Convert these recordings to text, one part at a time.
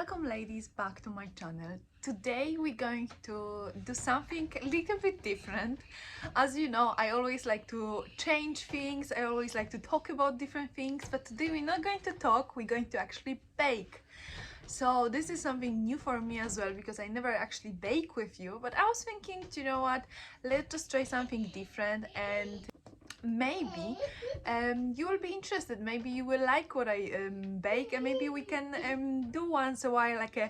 Welcome ladies back to my channel. Today we're going to do something a little bit different. As you know, I always like to change things, I always like to talk about different things, but today we're not going to talk, we're going to actually bake. So this is something new for me as well because I never actually bake with you, but I was thinking, you know what, let's just try something different and maybe you will be interested, maybe you will like what I bake, and maybe we can do once a while like a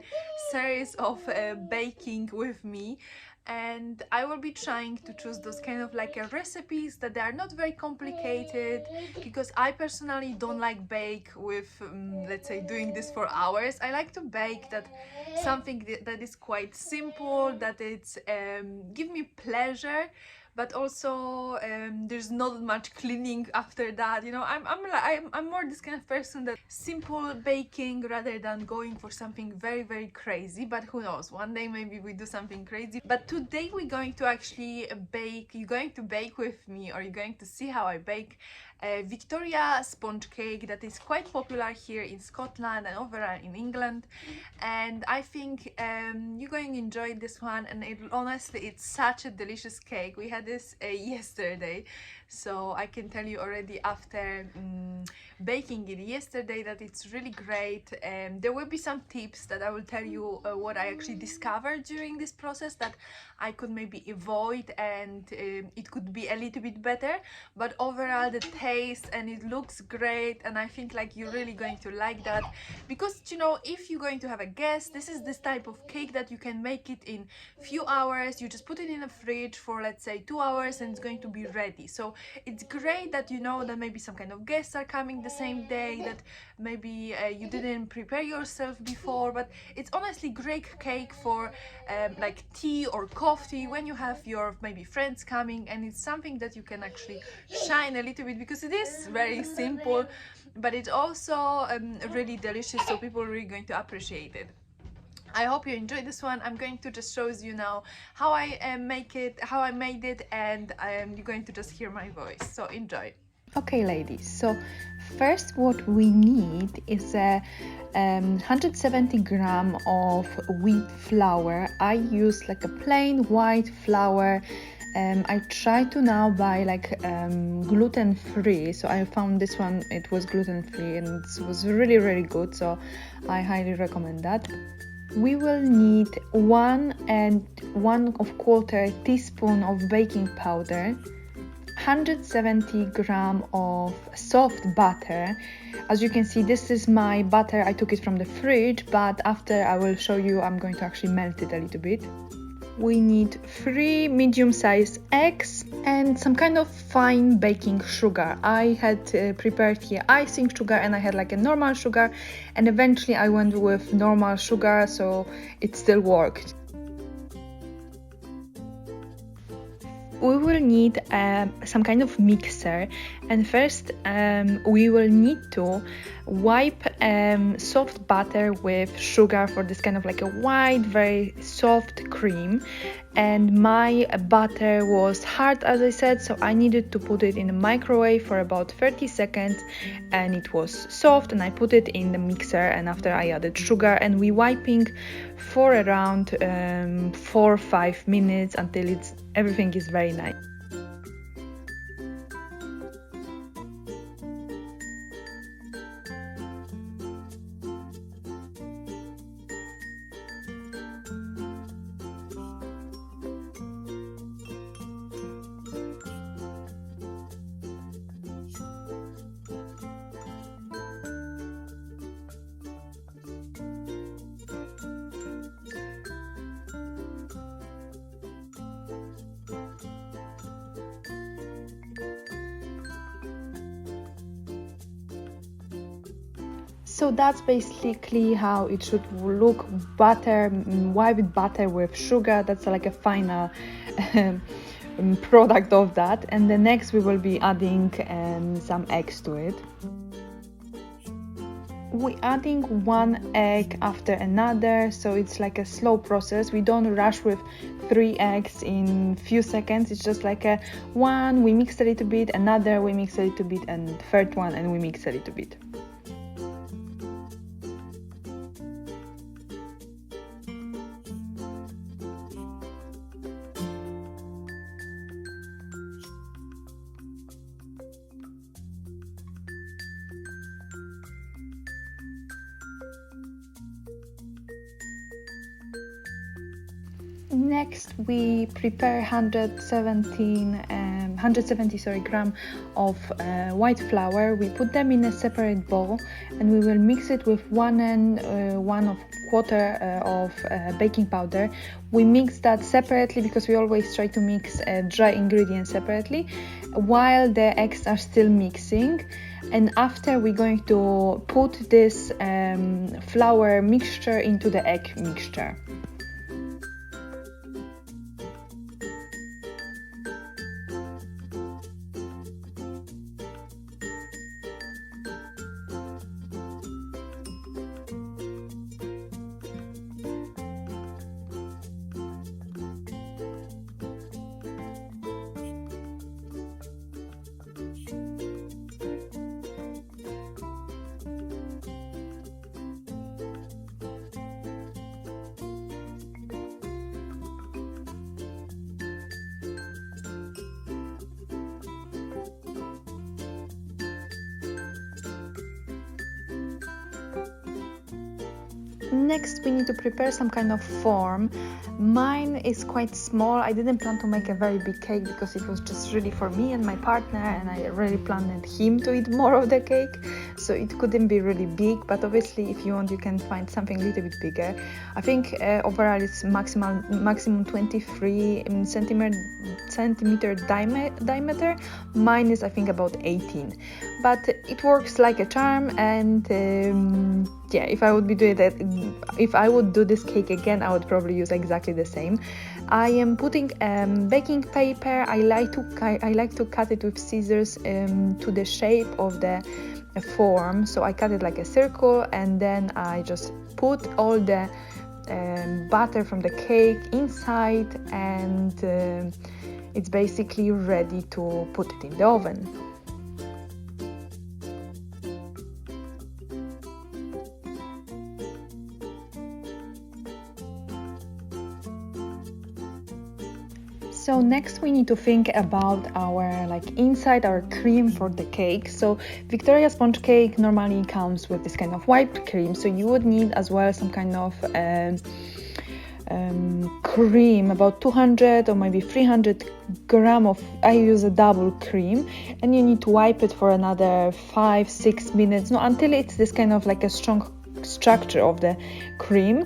series of baking with me. And I will be trying to choose those kind of like recipes that they are not very complicated, because I personally don't like bake with let's say doing this for hours. I like to bake that something that is quite simple, that it's give me pleasure, but also there's not much cleaning after that. You know, I'm more this kind of person that simple baking rather than going for something very crazy. But who knows, one day maybe we do something crazy. But today we're going to actually bake. You're going to bake with me, or you're going to see how I bake Victoria sponge cake that is quite popular here in Scotland and overall in England. And I think you're going to enjoy this one, and honestly it's such a delicious cake. We had this yesterday, so I can tell you already after baking it yesterday that it's really great. There will be some tips that I will tell you what I actually discovered during this process that I could maybe avoid, and it could be a little bit better. But overall the taste, and it looks great, and I think like you're really going to like that, because you know, if you're going to have a guest, this is this type of cake that you can make it in few hours. You just put it in the fridge for let's say 2 hours and it's going to be ready. So it's great that you know that maybe some kind of guests are coming the same day, that maybe you didn't prepare yourself before. But it's honestly great cake for like tea or coffee when you have your maybe friends coming, and it's something that you can actually shine a little bit, because it is very simple, but it's also really delicious, so people are really going to appreciate it. I hope you enjoyed this one. I'm going to just show you now how I make it, how I made it, and you're going to just hear my voice, so enjoy. Okay ladies, so first what we need is a 170 gram of wheat flour. I use like a plain white flour. I try to now buy like gluten free, so I found this one, it was gluten free, and it was really good, so I highly recommend that. We will need 1 1/4 teaspoon of baking powder, 170 gram of soft butter. As you can see, this is my butter. I took it from the fridge, but after I will show you, I'm going to actually melt it a little bit. We need 3 medium-sized eggs and some kind of fine baking sugar. I had prepared here icing sugar, and I had like a normal sugar, and eventually I went with normal sugar, so it still worked. We will need some kind of mixer, and first we will need to wipe soft butter with sugar for this kind of like a white, very soft cream. And my butter was hard, as I said, so I needed to put it in the microwave for about 30 seconds, and it was soft, and I put it in the mixer, and after I added sugar, and we wiping for around 4 or 5 minutes until everything is very nice. So that's basically how it should look. Butter, white butter with sugar, that's like a final product of that. And the next we will be adding some eggs to it. We're adding 1 egg after another, so it's like a slow process. We don't rush with 3 eggs in few seconds. It's just like a one, we mix a little bit, another, we mix a little bit, and third one, and we mix a little bit. Next, we prepare 170 gram of white flour. We put them in a separate bowl, and we will mix it with 1 1/4 of baking powder. We mix that separately because we always try to mix dry ingredients separately while the eggs are still mixing. And after, we're going to put this flour mixture into the egg mixture. Next, we need to prepare some kind of form. Mine is quite small. I didn't plan to make a very big cake because it was just really for me and my partner, and I really planned him to eat more of the cake, so it couldn't be really big. But obviously, if you want, you can find something a little bit bigger. I think overall it's maximum 23 centimeter diameter. Mine is, I think, about 18, but it works like a charm. And yeah, if I would do this cake again, I would probably use exactly the same. I am putting baking paper. I like to cut it with scissors to the shape of the form. So I cut it like a circle, and then I just put all the butter from the cake inside, and it's basically ready to put it in the oven. So next, we need to think about our inside, our cream for the cake. So Victoria sponge cake normally comes with this kind of whipped cream, so you would need as well some kind of cream, about 200 or maybe 300 gram of, I use a double cream, and you need to wipe it for another 5-6 minutes, until it's this kind of like a strong structure of the cream.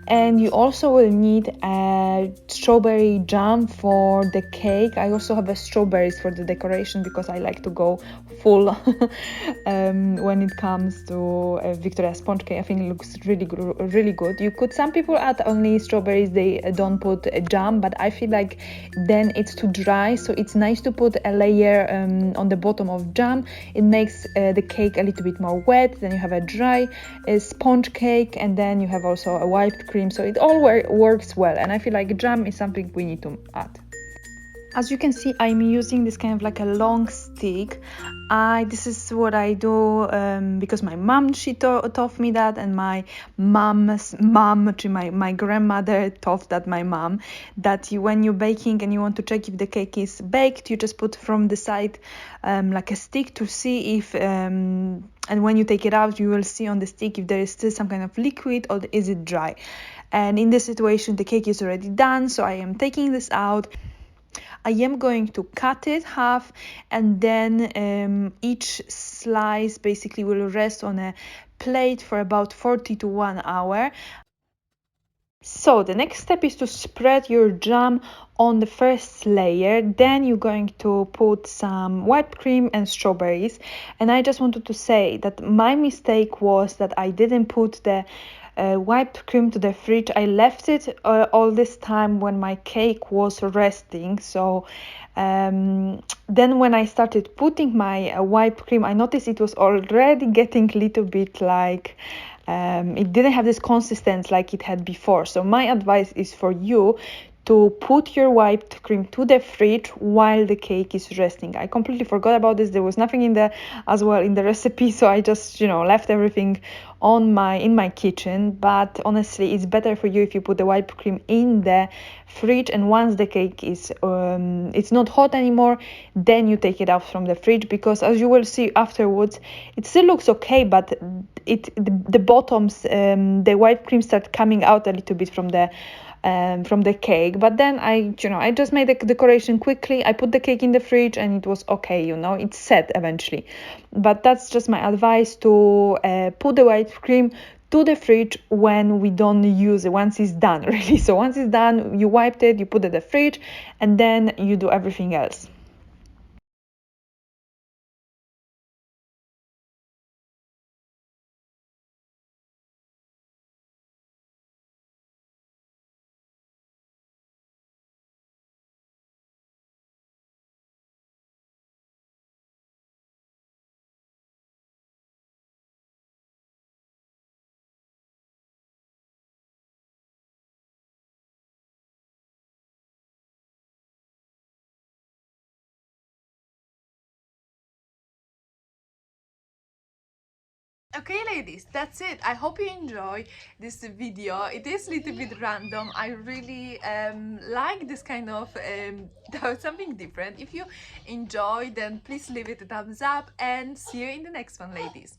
And you also will need a strawberry jam for the cake. I also have strawberries for the decoration because I like to go full when it comes to Victoria sponge cake. I think it looks really good. Some people add only strawberries, they don't put a jam, but I feel like then it's too dry, so it's nice to put a layer on the bottom of jam. It makes the cake a little bit more wet. Then you have a dry sponge cake, and then you have also a whipped cream, so it all works well, and I feel like jam is something we need to add. As you can see, I'm using this kind of like a long stick. This is what I do because my mom, she taught me that, and my mom's mom, my grandmother taught that my mom, that when you're baking and you want to check if the cake is baked, you just put from the side like a stick to see if and when you take it out, you will see on the stick if there is still some kind of liquid or is it dry. And in this situation, the cake is already done, so I am taking this out. I am going to cut it half, and then each slice basically will rest on a plate for about 40 to 1 hour. So the next step is to spread your jam on the first layer. Then you're going to put some whipped cream and strawberries. And I just wanted to say that my mistake was that I didn't put the whipped cream to the fridge. I left it all this time when my cake was resting. So then when I started putting my whipped cream, I noticed it was already getting a little bit like it didn't have this consistency like it had before. So my advice is for you to put your whipped cream to the fridge while the cake is resting. I completely forgot about this. There was nothing in the recipe, so I just left everything in my kitchen. But honestly, it's better for you if you put the whipped cream in the fridge, and once the cake is it's not hot anymore, then you take it out from the fridge, because as you will see afterwards, it still looks okay, but the bottoms, the whipped cream start coming out a little bit from the from the cake. But then I just made the decoration quickly. I put the cake in the fridge and it was okay, it's set eventually. But that's just my advice, to put the whipped cream to the fridge when we don't use it, once it's done really. So once it's done, you wiped it, you put it in the fridge, and then you do everything else. Okay, ladies, that's it. I hope you enjoy this video. It is a little bit random. I really like this kind of something different. If you enjoy, then please leave it a thumbs up and see you in the next one, ladies.